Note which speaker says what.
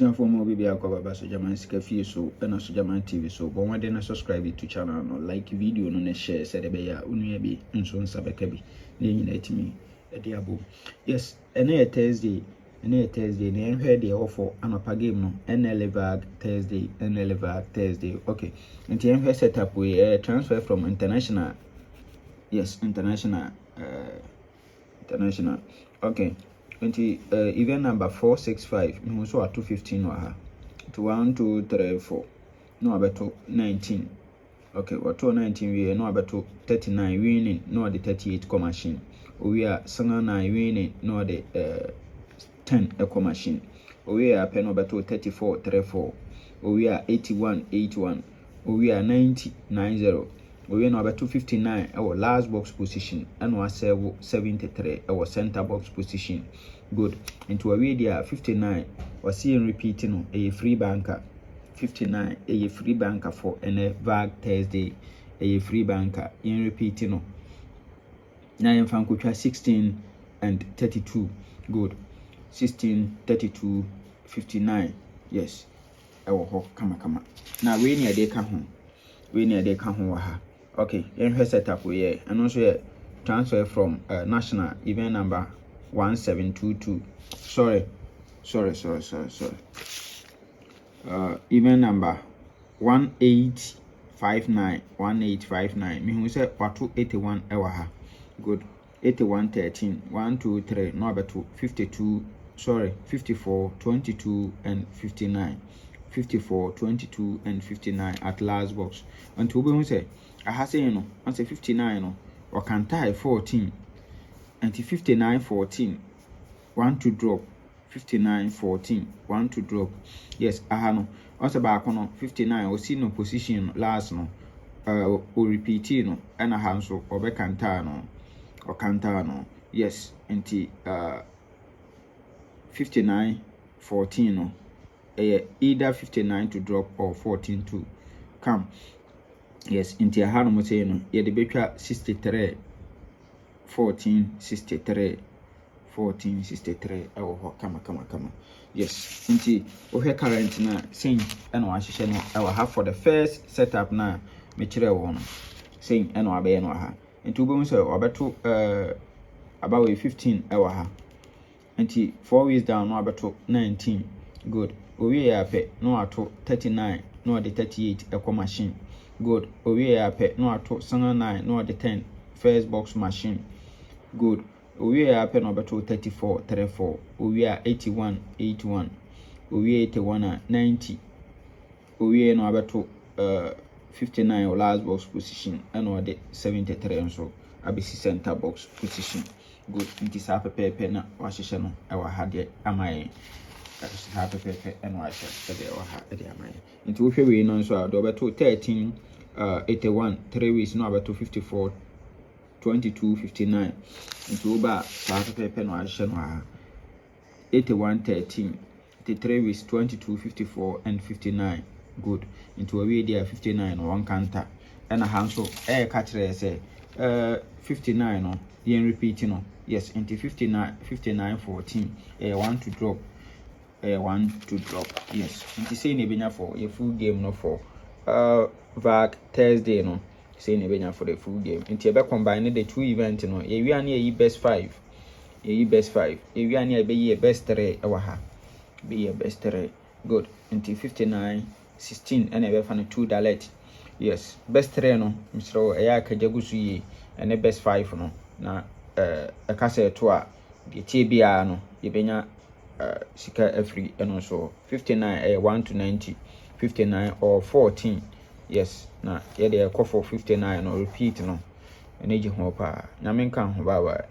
Speaker 1: For more baby akoba so German sika fie so na so German TV so but one day na subscribe to channel no like video no na share say be ya onua bi nso nsabeka bi na nyina etimi e de abo. Yes, ene Thursday na enhwe de ofo anapa game no Nla Vag Thursday. Okay, nti enhwe setup we transfer from international. Yes, international. Okay. Event number 465. Me so at 215 or ha. To 1, 2, 3, 4. No about 19. Okay, what 19 we no about 39 winning, no the 38 machine. We are 9 winning, no the 10 machine. We are pen about 34 34. We are 81. We are 90. We are number 259 our last box position and was 73 our center box position. Good. Into a video 59 was seeing repeating a free banker 59 a free banker for Nla Vag Thursday a free banker in repeating now in Fankucha 16 and 32. Good. 16 32 59. Yes. Our come. Now we near they come home. Okay, and setup we and also transfer from national event number 1722. Sorry. Event number 1859. Me who say watu 81 ewa. Good. 8113 123 no about 52. Sorry, 54 22 and 59. 54 22 and 59 at last box. And to be say I have say no, I say 59 no, or can tie 14 and 59 14 1 to drop 59 14 1 to drop. Yes, I have no. Also back on 59 or see no position last no or repeat no and I have so or be cantano or cantano. Yes, and 59 14 no. Either 59 to drop or 14 to come. Yes, into a hand say no, yeah, the betwa 63 14 63 14 63. Oh, come. Yes, into okay current na saying and one session I will have for the first setup na me chire one saying and wa be no ha. Into we say obeto about 15 hour ha. Into 4 weeks down no abeto 19. Good. We are pay no ato 39 no the 38 eco machine. Good. We are pay no ato 9 no the 10 first box machine. Good. We are pay no beto 34 34. We are 81. We 81 90. We no beto 59 or last box position and no the 73 and so abisi center box position. Good. It is a pepe na washisha no ewa hade amai. Happy pepe and white into if we know so over to 13 81 3 weeks no about 254 22 59 into over happy pepe and white 81 13 3 weeks 22 54 and 59. Good. Into a video 59 one counter and a handle catch say 59 no yen repeating no. Yes, into 59 14 1 to drop 1 to drop. Yes, it is saying ebenya for a full game no for Vag Thursday no saying ebenya for the full game. Inti ebe combine the two event no ye wi ani ye best 5 ye best 5 ye wi ani ebe ye best 3 ewa ha be ye best 3. Good. Inti 59 16 and ebe fa 2 dalet. Yes, best 3 no misro eya kajagusu ye and best 5 no na akase to a de tie bia no ebenya sika every and also 59 1 to 90 59 or 14. Yes, na yeah they call for 59 or repeat no energy ho pa na menka ho baba.